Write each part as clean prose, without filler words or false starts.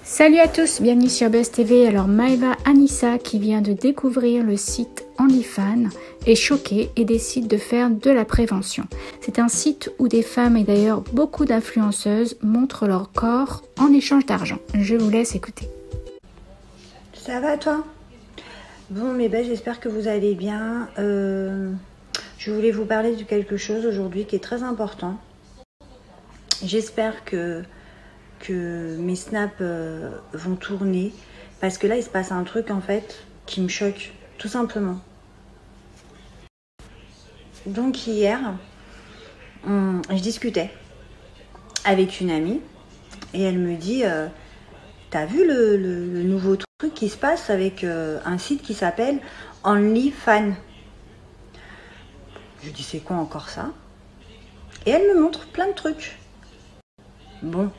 Salut à tous, bienvenue sur Buzz TV. Alors Maeva Anissa, qui vient de découvrir le site OnlyFans, est choquée et décide de faire de la prévention. C'est un site où des femmes et d'ailleurs beaucoup d'influenceuses montrent leur corps en échange d'argent. Je vous laisse écouter. Ça va toi? Bon mes belles, j'espère que vous allez bien. Je voulais vous parler de quelque chose aujourd'hui qui est très important. J'espère que mes snaps vont tourner, parce que là il se passe un truc en fait qui me choque tout simplement. Donc hier je discutais avec une amie et elle me dit t'as vu le nouveau truc qui se passe avec un site qui s'appelle OnlyFans? Je dis c'est quoi encore ça? Et elle me montre plein de trucs. Bon,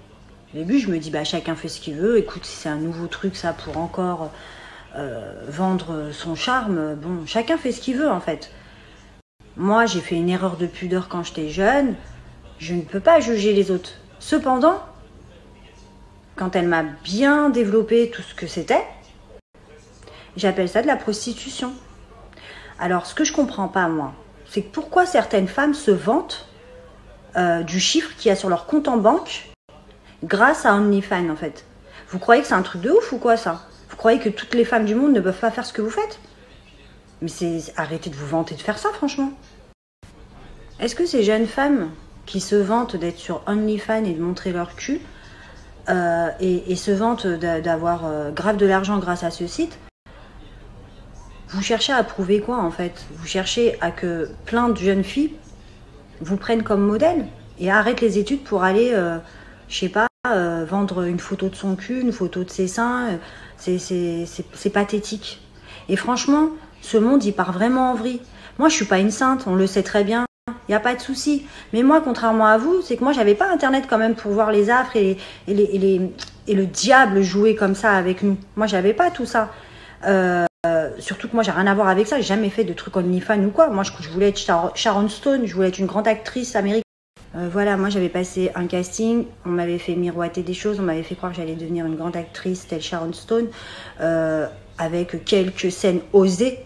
au début, je me dis, bah, chacun fait ce qu'il veut. Écoute, si c'est un nouveau truc, ça, pour encore vendre son charme, bon, chacun fait ce qu'il veut, en fait. Moi, j'ai fait une erreur de pudeur quand j'étais jeune. Je ne peux pas juger les autres. Cependant, quand elle m'a bien développé tout ce que c'était, j'appelle ça de la prostitution. Alors, ce que je comprends pas, moi, c'est que pourquoi certaines femmes se vantent du chiffre qu'il y a sur leur compte en banque grâce à OnlyFans en fait. Vous croyez que c'est un truc de ouf ou quoi ça? Vous croyez que toutes les femmes du monde ne peuvent pas faire ce que vous faites? Mais arrêtez de vous vanter de faire ça franchement. Est-ce que ces jeunes femmes qui se vantent d'être sur OnlyFans et de montrer leur cul et se vantent d'avoir grave de l'argent grâce à ce site, vous cherchez à prouver quoi en fait? Vous cherchez à que plein de jeunes filles vous prennent comme modèle et arrêtent les études pour aller, je sais pas, vendre une photo de son cul, une photo de ses seins. C'est pathétique. Et franchement, ce monde, il part vraiment en vrille. Moi, je suis pas une sainte, on le sait très bien. Il n'y a pas de souci. Mais moi, contrairement à vous, c'est que moi, j'avais pas Internet quand même pour voir les affres et le diable jouer comme ça avec nous. Moi, j'avais pas tout ça. Surtout que moi, j'ai rien à voir avec ça. J'ai jamais fait de trucs OnlyFans ou quoi. Moi, je voulais être Sharon Stone. Je voulais être une grande actrice américaine. Voilà, moi j'avais passé un casting, on m'avait fait miroiter des choses, on m'avait fait croire que j'allais devenir une grande actrice telle Sharon Stone, avec quelques scènes osées.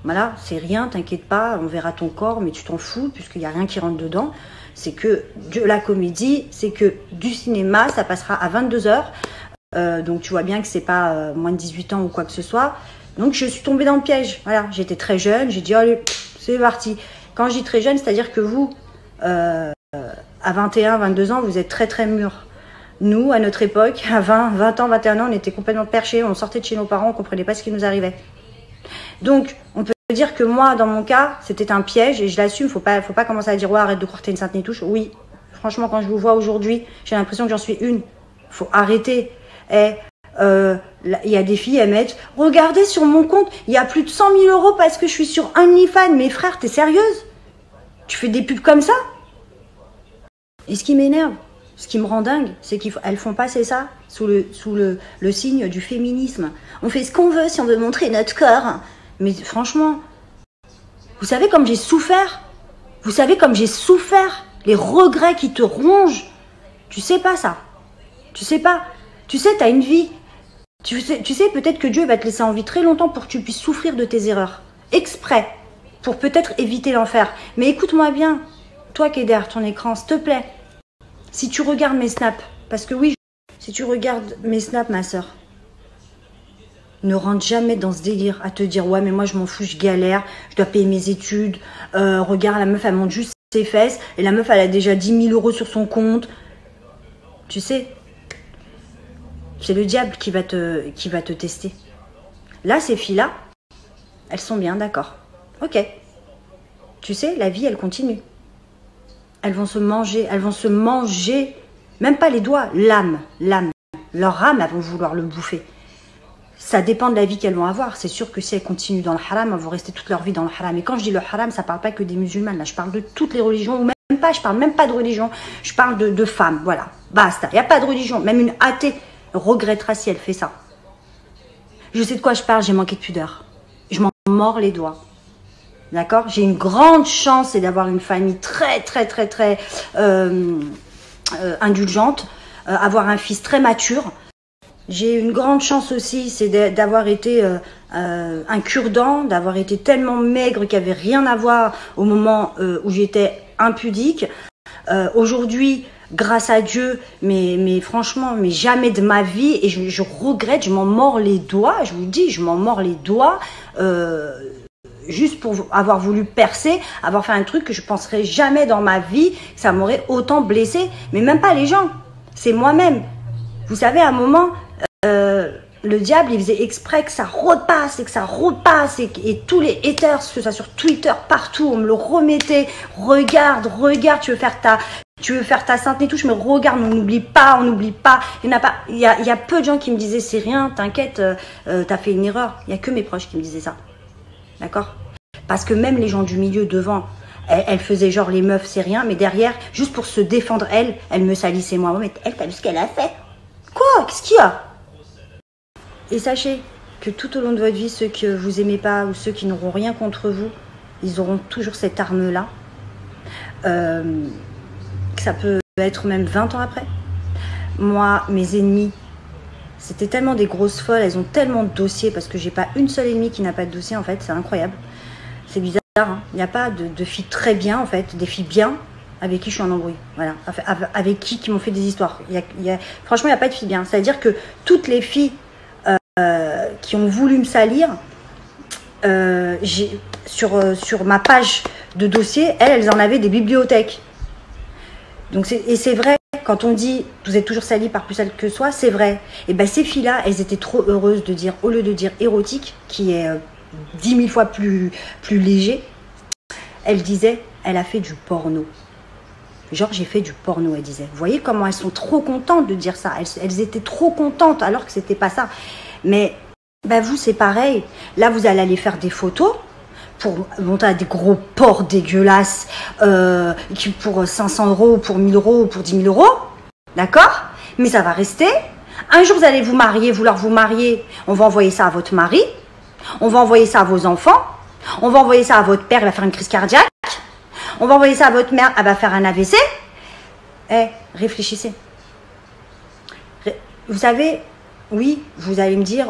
Voilà, c'est rien, t'inquiète pas, on verra ton corps, mais tu t'en fous, puisqu'il n'y a rien qui rentre dedans. C'est que de la comédie, c'est que du cinéma, ça passera à 22 h. Donc tu vois bien que c'est pas moins de 18 ans ou quoi que ce soit. Donc je suis tombée dans le piège. Voilà, j'étais très jeune, j'ai dit allez, c'est parti. Quand je dis très jeune, c'est-à-dire que vous, à 21, 22 ans, vous êtes très très mûrs. Nous, à notre époque, à 20 ans, 21 ans, on était complètement perchés, on sortait de chez nos parents, on ne comprenait pas ce qui nous arrivait. Donc, on peut dire que moi, dans mon cas, c'était un piège et je l'assume. Faut pas commencer à dire ouais, arrête de croire que t'es une sainte nitouche. Oui, franchement, quand je vous vois aujourd'hui, j'ai l'impression que j'en suis une. Faut arrêter. Il y a des filles, elles mettent regardez sur mon compte, il y a plus de 100 000 € parce que je suis sur OnlyFans. Mais frère, t'es sérieuse? Tu fais des pubs comme ça? Et ce qui m'énerve, ce qui me rend dingue, c'est qu'elles font passer ça sous le signe du féminisme. On fait ce qu'on veut si on veut montrer notre corps. Mais franchement, vous savez comme j'ai souffert? Vous savez comme j'ai souffert? Les regrets qui te rongent? Tu sais pas ça. Tu sais pas. Tu sais, t'as une vie. Tu sais peut-être que Dieu va te laisser en vie très longtemps pour que tu puisses souffrir de tes erreurs. Exprès. Pour peut-être éviter l'enfer. Mais écoute-moi bien, toi qui es derrière ton écran, s'il te plaît, si tu regardes mes snaps, parce que oui, si tu regardes mes snaps, ma soeur, ne rentre jamais dans ce délire à te dire ouais mais moi je m'en fous, je galère, je dois payer mes études, regarde la meuf elle monte juste ses fesses et la meuf elle a déjà 10 000 € sur son compte. Tu sais, c'est le diable qui va te tester. Là ces filles-là, elles sont bien, d'accord. Ok. Tu sais, la vie, elle continue. Elles vont se manger, même pas les doigts, l'âme. Leur âme, elles vont vouloir le bouffer. Ça dépend de la vie qu'elles vont avoir. C'est sûr que si elles continuent dans le haram, elles vont rester toute leur vie dans le haram. Et quand je dis le haram, ça ne parle pas que des musulmanes. Là, je parle de toutes les religions, ou même pas, je parle même pas de religion. Je parle de femmes, voilà. Basta. Il n'y a pas de religion. Même une athée regrettera si elle fait ça. Je sais de quoi je parle, j'ai manqué de pudeur. Je m'en mords les doigts. D'accord? J'ai une grande chance, c'est d'avoir une famille très indulgente, avoir un fils très mature. J'ai une grande chance aussi, c'est d'avoir été un cure-dent, d'avoir été tellement maigre qu'il n'y avait rien à voir au moment où j'étais impudique. Aujourd'hui, grâce à Dieu, mais franchement, mais jamais de ma vie, et je regrette, je m'en mords les doigts, je vous dis, je m'en mords les doigts, juste pour avoir voulu percer, avoir fait un truc que je penserais jamais dans ma vie, que ça m'aurait autant blessé, mais même pas les gens, c'est moi-même. Vous savez, à un moment, le diable, il faisait exprès que ça repasse, et que ça repasse, et tous les haters, que ça sur Twitter, partout, on me le remettait, regarde, tu veux faire ta sainte et touche, mais regarde, on n'oublie pas, il y a peu de gens qui me disaient, c'est rien, t'inquiète, t'as fait une erreur, il y a que mes proches qui me disaient ça, d'accord? Parce que même les gens du milieu devant, elle faisait genre les meufs, c'est rien, mais derrière, juste pour se défendre, elle me salissait moi, mais elle, t'as vu ce qu'elle a fait? Quoi? Qu'est-ce qu'il y a? Et sachez que tout au long de votre vie, ceux que vous aimez pas ou ceux qui n'auront rien contre vous, ils auront toujours cette arme-là. Ça peut être même 20 ans après. Moi, mes ennemis, c'était tellement des grosses folles, elles ont tellement de dossiers, parce que j'ai pas une seule ennemie qui n'a pas de dossier en fait, c'est incroyable. C'est bizarre, hein. Il n'y a pas de filles très bien en fait, des filles bien, avec qui je suis en embrouille, voilà, avec qui m'ont fait des histoires. Franchement, il n'y a pas de filles bien. C'est-à-dire que toutes les filles qui ont voulu me salir, sur ma page de dossier, elles en avaient des bibliothèques. Donc c'est vrai, quand on dit vous êtes toujours sali par plus sale que soi, c'est vrai. Et ben ces filles-là, elles étaient trop heureuses de dire, au lieu de dire érotique, qui est 10 000 fois plus léger, elles disaient, elle a fait du porno. Genre, j'ai fait du porno, elle disait. Vous voyez comment elles sont trop contentes de dire ça. Elles étaient trop contentes alors que c'était pas ça. Mais ben vous, c'est pareil. Là, vous allez aller faire des photos pour monter à des gros porcs dégueulasses qui pour 500 €, pour 1000 €, pour 10 000 €. D'accord? Mais ça va rester. Un jour, vous allez vous marier, vouloir vous marier. On va envoyer ça à votre mari. On va envoyer ça à vos enfants. On va envoyer ça à votre père, il va faire une crise cardiaque. On va envoyer ça à votre mère, elle va faire un AVC. Réfléchissez. Vous savez, oui, vous allez me dire,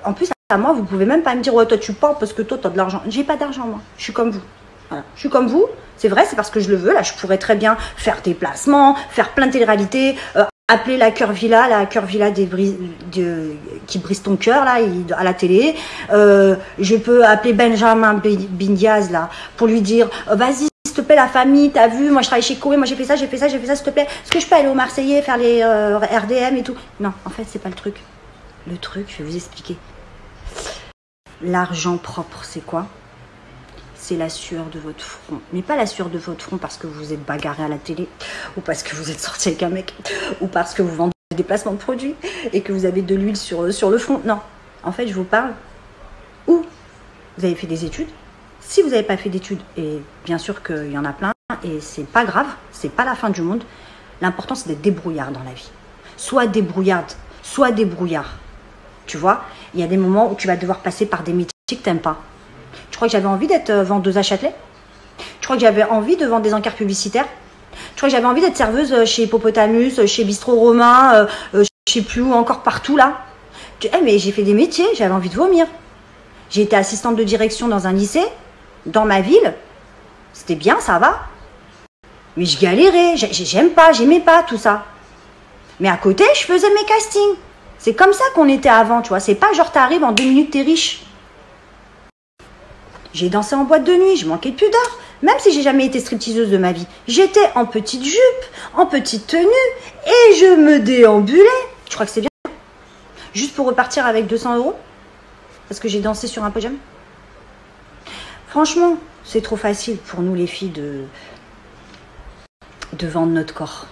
en plus à moi, vous pouvez même pas me dire, ouais, toi tu pars parce que toi tu as de l'argent. J'ai pas d'argent moi, je suis comme vous. Voilà. Je suis comme vous, c'est vrai, c'est parce que je le veux. Là, je pourrais très bien faire des placements, faire plein de télé-réalités, appeler la Cœur Villa qui brise ton cœur là, à la télé. Je peux appeler Benjamin Bindiaz là pour lui dire, vas-y, s'il te plaît, la famille, t'as vu, moi je travaille chez Koé, moi j'ai fait ça, s'il te plaît, est-ce que je peux aller au Marseillais faire les RDM et tout? Non, en fait, c'est pas le truc. Le truc, je vais vous expliquer. L'argent propre, c'est quoi? C'est la sueur de votre front. Mais pas la sueur de votre front parce que vous êtes bagarré à la télé, ou parce que vous êtes sorti avec un mec, ou parce que vous vendez des placements de produits et que vous avez de l'huile sur le front. Non, en fait, je vous parle où vous avez fait des études. Si vous n'avez pas fait d'études, et bien sûr qu'il y en a plein, et c'est pas grave, c'est pas la fin du monde, l'important c'est d'être débrouillard dans la vie. Soit débrouillarde, soit débrouillard. Tu vois, il y a des moments où tu vas devoir passer par des métiers que tu n'aimes pas. Tu crois que j'avais envie d'être vendeuse à Châtelet? Tu crois que j'avais envie de vendre des encarts publicitaires? Tu crois que j'avais envie d'être serveuse chez Hippopotamus, chez Bistrot Romain, je sais plus où, encore partout là? Mais j'ai fait des métiers, j'avais envie de vomir. J'ai été assistante de direction dans un lycée, dans ma ville. C'était bien, ça va. Mais je galérais, j'aimais pas tout ça. Mais à côté, je faisais mes castings. C'est comme ça qu'on était avant, tu vois. C'est pas genre t'arrives en 2 minutes, t'es riche. J'ai dansé en boîte de nuit, je manquais de pudeur. Même si j'ai jamais été stripteaseuse de ma vie. J'étais en petite jupe, en petite tenue, et je me déambulais. Tu crois que c'est bien? Juste pour repartir avec 200 € parce que j'ai dansé sur un podium. Franchement, c'est trop facile pour nous les filles de vendre notre corps.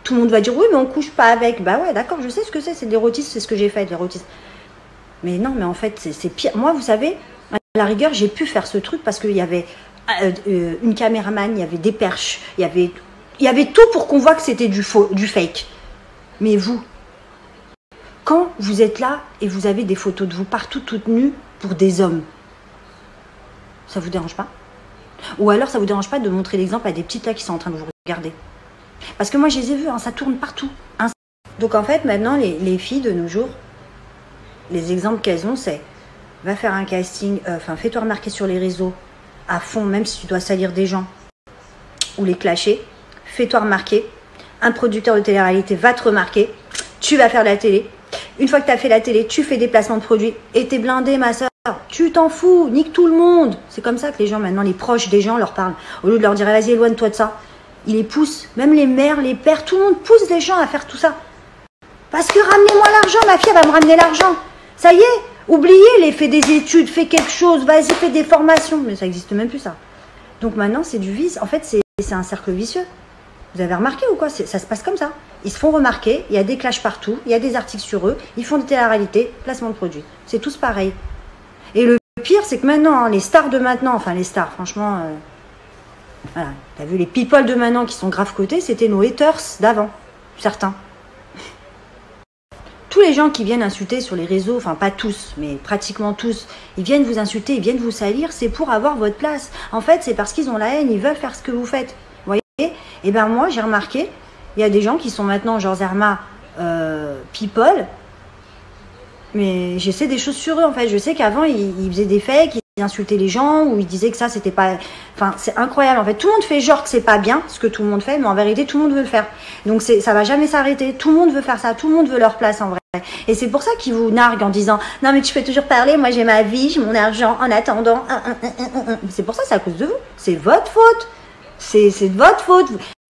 Tout le monde va dire oui, mais on couche pas avec. Bah ouais, d'accord, je sais ce que c'est de l'érotisme, c'est ce que j'ai fait de l'érotisme. Mais non, mais en fait, c'est pire. Moi, vous savez, à la rigueur, j'ai pu faire ce truc parce qu'il y avait une caméraman, il y avait des perches, il y avait tout pour qu'on voit que c'était du faux, du fake. Mais vous, quand vous êtes là et vous avez des photos de vous partout toutes nues pour des hommes, ça vous dérange pas? Ou alors ça vous dérange pas de montrer l'exemple à des petites là qui sont en train de vous regarder? Parce que moi je les ai vus, hein, ça tourne partout. Hein. Donc en fait, maintenant, les filles de nos jours, les exemples qu'elles ont, c'est va faire un casting, fais-toi remarquer sur les réseaux à fond, même si tu dois salir des gens ou les clasher, fais-toi remarquer. Un producteur de télé-réalité va te remarquer, tu vas faire de la télé. Une fois que tu as fait la télé, tu fais des placements de produits et t'es blindé, ma soeur. Tu t'en fous, nique tout le monde. C'est comme ça que les gens, maintenant, les proches des gens leur parlent. Au lieu de leur dire, vas-y, éloigne-toi de ça. Ils les poussent, même les mères, les pères, tout le monde pousse les gens à faire tout ça. Parce que ramenez-moi l'argent, ma fille, elle va me ramener l'argent. Ça y est, oubliez les fais des études, fais quelque chose, vas-y, fais des formations. Mais ça n'existe même plus, ça. Donc maintenant, c'est du vice. En fait, c'est un cercle vicieux. Vous avez remarqué ou quoi? Ça se passe comme ça. Ils se font remarquer, il y a des clashs partout, il y a des articles sur eux, ils font de télé-réalité, placement de produits. C'est tous pareil. Et le pire, c'est que maintenant, hein, les stars de maintenant, enfin les stars, franchement, voilà, t'as vu les people de maintenant qui sont grave cotés, c'était nos haters d'avant, certains. Tous les gens qui viennent insulter sur les réseaux, enfin pas tous, mais pratiquement tous, ils viennent vous insulter, ils viennent vous salir, c'est pour avoir votre place. En fait, c'est parce qu'ils ont la haine, ils veulent faire ce que vous faites. Vous voyez? Et ben moi, j'ai remarqué, il y a des gens qui sont maintenant genre Zerma people, mais je sais des choses sur eux en fait. Je sais qu'avant, ils faisaient des fakes, ils insultaient les gens, ou ils disaient que ça, c'était pas... Enfin, c'est incroyable en fait. Tout le monde fait genre que c'est pas bien, ce que tout le monde fait, mais en vérité, tout le monde veut le faire. Donc ça va jamais s'arrêter. Tout le monde veut faire ça, tout le monde veut leur place en vrai. Et c'est pour ça qu'ils vous narguent en disant « Non mais tu fais toujours parler, moi j'ai ma vie, j'ai mon argent en attendant. » C'est pour ça, c'est à cause de vous. C'est votre faute. C'est de votre faute.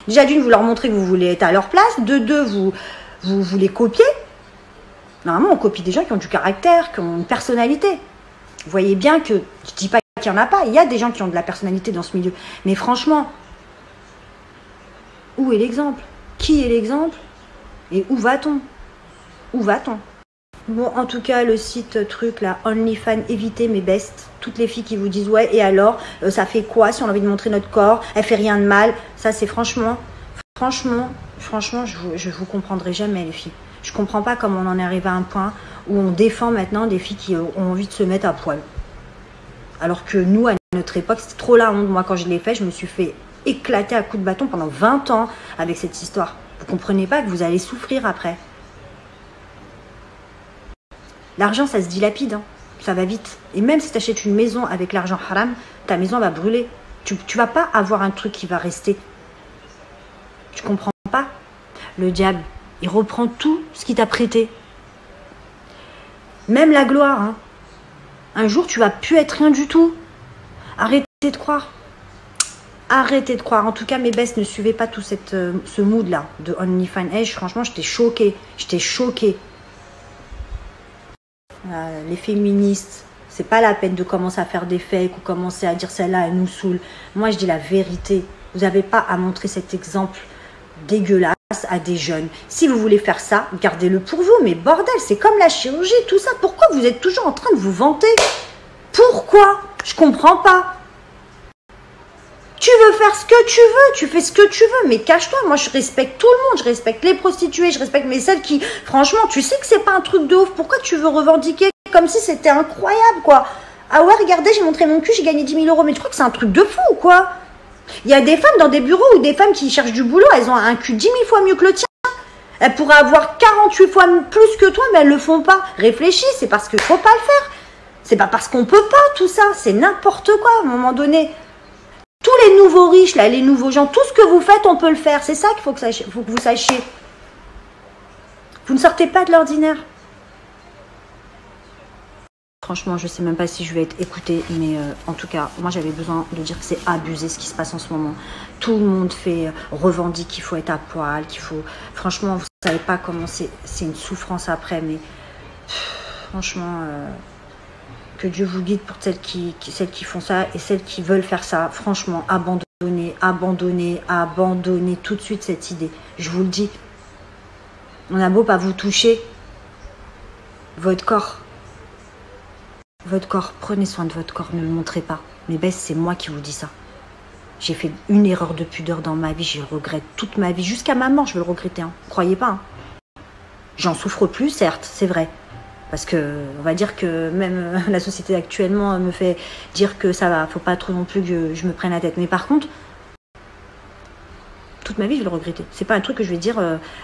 Déjà d'une, vous leur montrez que vous voulez être à leur place. De deux, vous les copiez. Normalement, on copie des gens qui ont du caractère, qui ont une personnalité. Vous voyez bien que, je dis pas qu'il n'y en a pas, il y a des gens qui ont de la personnalité dans ce milieu. Mais franchement, où est l'exemple? Qui est l'exemple? Et où va-t-on? Où va-t-on? Bon, en tout cas, le site truc là, OnlyFans, évitez mes bestes. Toutes les filles qui vous disent, ouais, et alors, ça fait quoi si on a envie de montrer notre corps? Elle fait rien de mal. Ça, c'est franchement, je vous comprendrai jamais, les filles. Je comprends pas comment on en est arrivé à un point où on défend maintenant des filles qui ont envie de se mettre à poil. Alors que nous, à notre époque, c'était trop la honte. Moi, quand je l'ai fait, je me suis fait éclater à coups de bâton pendant 20 ans avec cette histoire. Vous comprenez pas que vous allez souffrir après. L'argent, ça se dilapide, hein. Ça va vite. Et même si tu achètes une maison avec l'argent haram, ta maison va brûler. Tu vas pas avoir un truc qui va rester. Tu comprends pas? Le diable, il reprend tout ce qu'il t'a prêté. Même la gloire, hein. Un jour, tu vas plus être rien du tout. Arrêtez de croire. Arrêtez de croire. En tout cas, mes bestes, ne suivez pas tout ce mood-là de OnlyFans. Hey, franchement, j'étais choquée. J'étais choquée. Les féministes, c'est pas la peine de commencer à faire des fakes ou commencer à dire celle-là, elle nous saoule. Moi, je dis la vérité. Vous n'avez pas à montrer cet exemple dégueulasse à des jeunes. Si vous voulez faire ça, gardez-le pour vous. Mais bordel, c'est comme la chirurgie, tout ça. Pourquoi vous êtes toujours en train de vous vanter? Pourquoi? Je comprends pas. Tu veux faire ce que tu veux, tu fais ce que tu veux, mais cache-toi. Moi, je respecte tout le monde, je respecte les prostituées, je respecte mais celles qui, franchement, tu sais que c'est pas un truc de ouf. Pourquoi tu veux revendiquer comme si c'était incroyable, quoi? Ah ouais, regardez, j'ai montré mon cul, j'ai gagné 10 000 euros. Mais tu crois que c'est un truc de fou ou quoi? Il y a des femmes dans des bureaux ou des femmes qui cherchent du boulot, elles ont un cul 10 000 fois mieux que le tien. Elles pourraient avoir 48 fois plus que toi, mais elles le font pas. Réfléchis, c'est parce qu'il faut pas le faire. C'est pas parce qu'on peut pas, tout ça. C'est n'importe quoi, à un moment donné. Tous les nouveaux riches, là, les nouveaux gens, tout ce que vous faites, on peut le faire. C'est ça qu'il faut que vous sachiez. Vous ne sortez pas de l'ordinaire. Franchement, je ne sais même pas si je vais être écoutée, mais en tout cas, moi, j'avais besoin de dire que c'est abusé ce qui se passe en ce moment. Tout le monde revendique qu'il faut être à poil, qu'il faut... Franchement, vous ne savez pas comment c'est une souffrance après, mais franchement... Que Dieu vous guide pour celles qui font ça et celles qui veulent faire ça. Franchement, abandonnez tout de suite cette idée. Je vous le dis. On a beau pas vous toucher. Votre corps, prenez soin de votre corps, ne le montrez pas. Mais Bess, c'est moi qui vous dis ça. J'ai fait une erreur de pudeur dans ma vie, je le regrette toute ma vie. Jusqu'à ma mort, je vais le regretter. Hein. Croyez pas. Hein. J'en souffre plus, certes, c'est vrai. Parce que, on va dire que même la société actuellement me fait dire que ça va, faut pas trop non plus que je me prenne la tête. Mais par contre, toute toute ma vie, je vais le regretter. C'est pas un truc que je vais dire.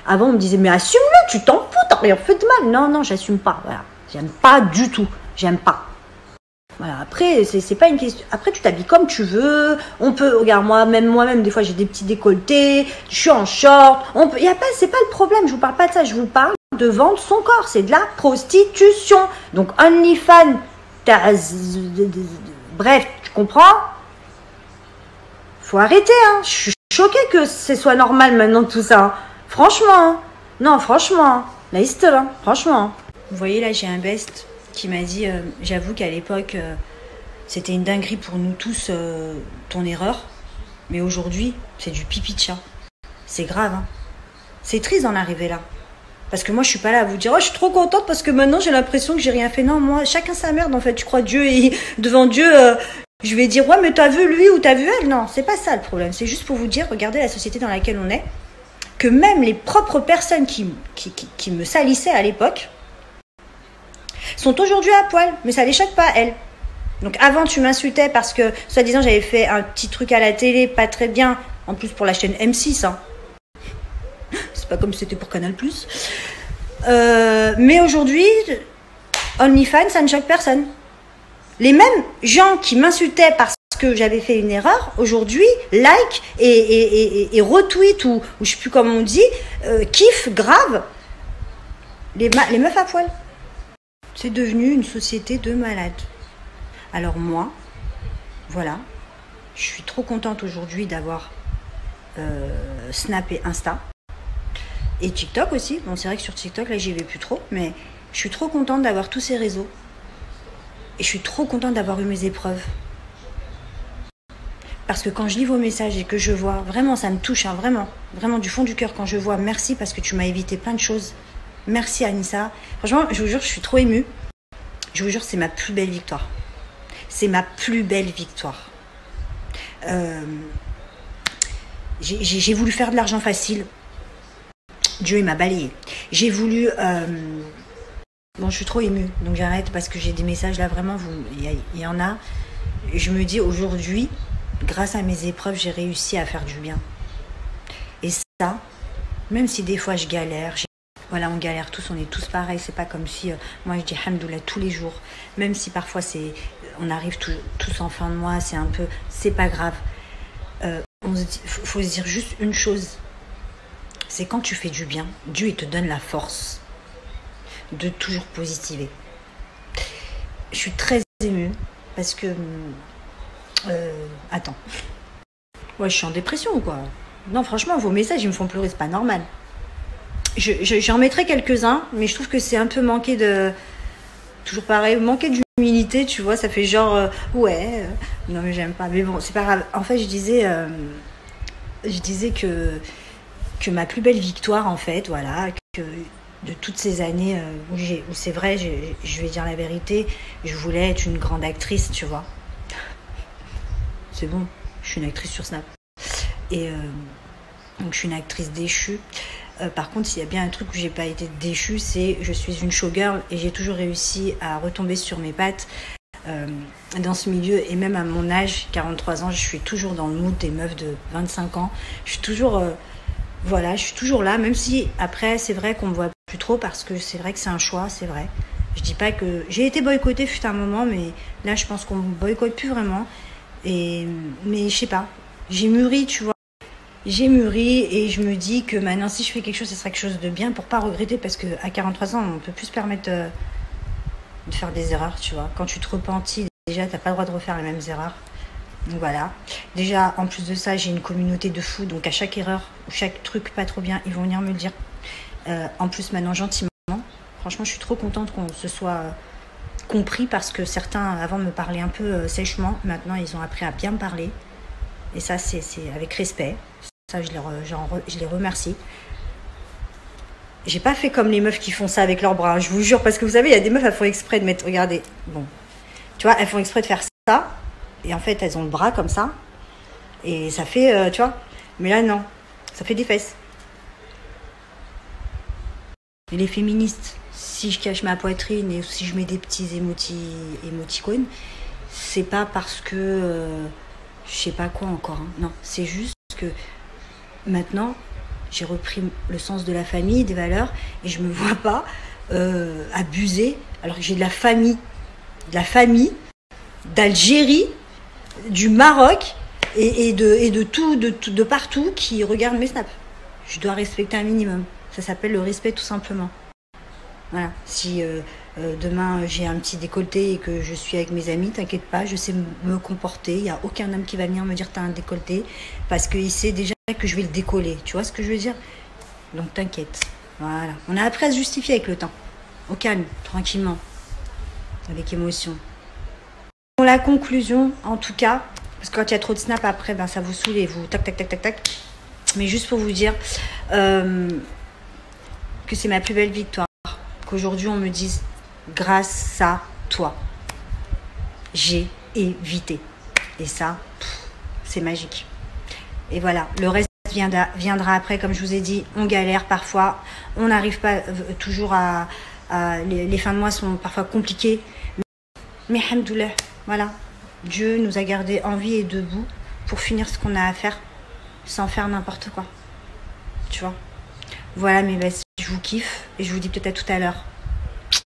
Avant, on me disait, mais assume-le, tu t'en fous, t'as rien fait de mal. Non, non, j'assume pas. Voilà. J'aime pas du tout. J'aime pas. Voilà. Après, c'est pas une question. Après, tu t'habilles comme tu veux. On peut, regarde, moi-même, des fois, j'ai des petits décolletés. Je suis en short. On peut, c'est pas le problème. Je vous parle pas de ça. Je vous parle de vendre son corps. C'est de la prostitution. Donc, OnlyFans, bref, tu comprends? Faut arrêter, hein. Je suis choquée que ce soit normal maintenant tout ça. Franchement, hein. Non, franchement, hein. La liste là, franchement. Vous voyez là, j'ai un best qui m'a dit, j'avoue qu'à l'époque, c'était une dinguerie pour nous tous, ton erreur. Mais aujourd'hui, c'est du pipi de chat. C'est grave, hein. C'est triste d'en arriver là. Parce que moi, je suis pas là à vous dire, oh, je suis trop contente parce que maintenant, j'ai l'impression que j'ai rien fait. Non, moi, chacun sa merde en fait. Tu crois Dieu et devant Dieu... je vais dire, ouais, mais t'as vu lui ou t'as vu elle? Non, c'est pas ça le problème. C'est juste pour vous dire, regardez la société dans laquelle on est, que même les propres personnes qui me salissaient à l'époque sont aujourd'hui à poil, mais ça les choque pas, elles. Donc avant, tu m'insultais parce que, soi-disant, j'avais fait un petit truc à la télé, pas très bien, en plus pour la chaîne M6, hein. C'est pas comme si c'était pour Canal+. Mais aujourd'hui, OnlyFans, ça ne choque personne. Les mêmes gens qui m'insultaient parce que j'avais fait une erreur, aujourd'hui, like et retweet ou je sais plus comment on dit, kiff grave les meufs à poil. C'est devenu une société de malades. Alors moi, voilà, je suis trop contente aujourd'hui d'avoir Snap et Insta. Et TikTok aussi. Bon, c'est vrai que sur TikTok, là, j'y vais plus trop, mais je suis trop contente d'avoir tous ces réseaux. Et je suis trop contente d'avoir eu mes épreuves. Parce que quand je lis vos messages et que je vois, vraiment, ça me touche, hein, vraiment, vraiment du fond du cœur, quand je vois, merci parce que tu m'as évité plein de choses. Merci Anissa. Franchement, je vous jure, je suis trop émue. Je vous jure, c'est ma plus belle victoire. C'est ma plus belle victoire. J'ai voulu faire de l'argent facile. Dieu, il m'a balayé. J'ai voulu... Bon, je suis trop émue, donc j'arrête parce que j'ai des messages là, vraiment, il y en a. Je me dis aujourd'hui, grâce à mes épreuves, j'ai réussi à faire du bien. Et ça, même si des fois je galère, voilà, on galère tous, on est tous pareils, c'est pas comme si, moi je dis Hamdoullah tous les jours, même si parfois on arrive tous en fin de mois, c'est un peu, c'est pas grave. Faut se dire juste une chose, c'est quand tu fais du bien, Dieu il te donne la force de toujours positiver. Je suis très émue parce que attends, ouais, je suis en dépression ou quoi? Non, franchement, vos messages ils me font pleurer, c'est pas normal. J'en mettrai quelques-uns, mais je trouve que c'est un peu manqué de, toujours pareil, manqué d'humilité, tu vois, ça fait genre ouais, non mais j'aime pas, mais bon, c'est pas grave. En fait, je disais que ma plus belle victoire, en fait, voilà, que de toutes ces années où c'est vrai, je vais dire la vérité, je voulais être une grande actrice, tu vois. C'est bon, je suis une actrice sur Snap. Et donc je suis une actrice déchue. Par contre, s'il y a bien un truc où j'ai pas été déchue, c'est je suis une showgirl et j'ai toujours réussi à retomber sur mes pattes dans ce milieu. Et même à mon âge, 43 ans, je suis toujours dans le mood des meufs de 25 ans. Je suis toujours... voilà, je suis toujours là, même si après, c'est vrai qu'on me voit plus trop parce que c'est vrai que c'est un choix, c'est vrai. Je dis pas que... J'ai été boycottée fut un moment, mais là, je pense qu'on me boycotte plus vraiment. Mais je sais pas, j'ai mûri, tu vois. J'ai mûri et je me dis que maintenant, si je fais quelque chose, ce sera quelque chose de bien pour pas regretter parce qu'à 43 ans, on peut plus se permettre de faire des erreurs, tu vois. Quand tu te repentis, déjà, t'as pas le droit de refaire les mêmes erreurs. Donc voilà. Déjà, en plus de ça, j'ai une communauté de fous. Donc à chaque erreur ou chaque truc pas trop bien, ils vont venir me le dire. En plus, maintenant, gentiment. Franchement, je suis trop contente qu'on se soit compris parce que certains, avant, me parlaient un peu sèchement. Maintenant, ils ont appris à bien me parler. Et ça, c'est avec respect. Ça, je les remercie. J'ai pas fait comme les meufs qui font ça avec leurs bras, je vous jure. Parce que vous savez, il y a des meufs, elles font exprès de mettre... Regardez, bon. Tu vois, elles font exprès de faire ça. Et en fait, elles ont le bras comme ça. Et ça fait, tu vois. Mais là, non. Ça fait des fesses. Et les féministes, si je cache ma poitrine et si je mets des petits émoticônes, c'est pas parce que... je sais pas quoi encore. Hein. Non, c'est juste que maintenant, j'ai repris le sens de la famille, des valeurs, et je me vois pas abuser, alors que j'ai de la famille d'Algérie, du Maroc, et de partout qui regardent mes snaps. Je dois respecter un minimum. Ça s'appelle le respect, tout simplement. Voilà. Si demain j'ai un petit décolleté et que je suis avec mes amis, t'inquiète pas, je sais me comporter. Il n'y a aucun homme qui va venir me dire t'as un décolleté parce qu'il sait déjà que je vais le décoller. Tu vois ce que je veux dire? Donc t'inquiète. Voilà. On a appris à se justifier avec le temps. Au calme, tranquillement, avec émotion. Pour la conclusion, en tout cas, parce que quand il y a trop de snaps après, ben ça vous saoule et vous tac tac tac tac tac. Mais juste pour vous dire que c'est ma plus belle victoire. Qu'aujourd'hui on me dise grâce à toi, j'ai évité. Et ça, c'est magique. Et voilà, le reste viendra après, comme je vous ai dit, on galère parfois, on n'arrive pas toujours à les fins de mois sont parfois compliquées. Mais alhamdoulilah, voilà, Dieu nous a gardés en vie et debout pour finir ce qu'on a à faire sans faire n'importe quoi. Tu vois. Voilà mes bestes, je vous kiffe et je vous dis peut-être à tout à l'heure.